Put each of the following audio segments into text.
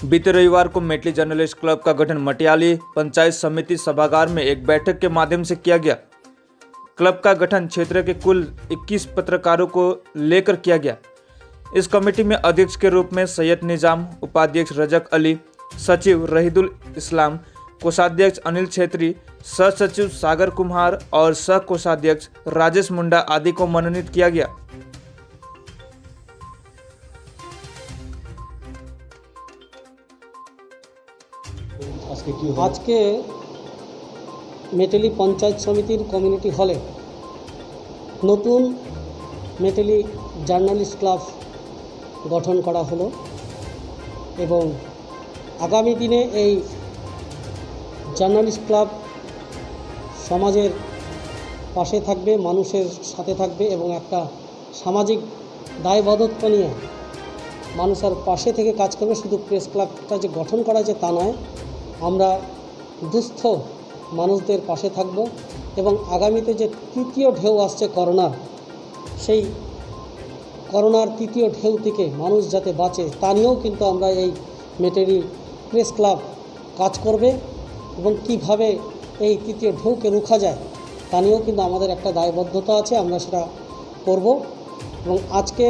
बीते रविवार को मेटली जर्नलिस्ट क्लब का गठन मटियाली पंचायत समिति सभागार में एक बैठक के माध्यम से किया गया। क्लब का गठन क्षेत्र के कुल 21 पत्रकारों को लेकर किया गया। इस कमेटी में अध्यक्ष के रूप में सैयद निजाम, उपाध्यक्ष रजक अली, सचिव रहीदुल इस्लाम, कोषाध्यक्ष अनिल छेत्री, सह सचिव सागर कुम्हार और सह कोषाध्यक्ष राजेश मुंडा आदि को मनोनीत किया गया। आज के मेटेली पंचायत समितिर कम्युनिटी हले नतून मेटेली जार्नालिस्ट क्लाब गठन करा हलो एवं आगामी दिने এই জার্নালিস্ট ক্লাব সমাজের পাশে থাকবে, মানুষের সাথে থাকবে এবং একটা সামাজিক দায়বদ্ধতা নিয়ে মানুষের পাশে থেকে কাজ করবে। শুধু প্রেস ক্লাবটা যে গঠন করা হয়েছে তা নয়, আমরা দুস্থ মানুষদের পাশে থাকব এবং আগামীতে যে তৃতীয় ঢেউ আসছে করোনার, সেই করোনার তৃতীয় ঢেউ থেকে মানুষ যাতে বাঁচে তা নিয়েও কিন্তু আমরা এই মেটেলি প্রেস ক্লাব কাজ করবে এবং কীভাবে এই তৃতীয় ঢেউকে রোখা যায় তা নিয়েও কিন্তু আমাদের একটা দায়বদ্ধতা আছে, আমরা সেটা করব। এবং আজকে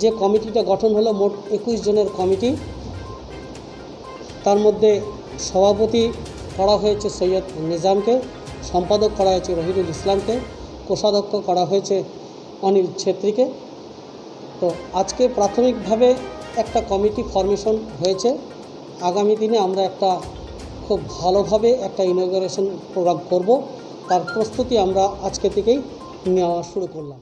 যে কমিটিটা গঠন হলো মোট 21 জনের কমিটি, তার মধ্যে সভাপতি করা হয়েছে সৈয়দ নিজামকে, সম্পাদক করা হয়েছে রহিদুল ইসলামকে, কোষাধ্যক্ষ করা হয়েছে অনিল ছেত্রীকে। তো আজকে প্রাথমিকভাবে একটা কমিটি ফরমেশন হয়েছে। আগামী দিনে আমরা একটা খুব ভালোভাবে একটা ইনঅগ্রেশন প্রোগ্রাম করব, তার প্রস্তুতি আমরা আজকে থেকেই নেওয়া শুরু করলাম।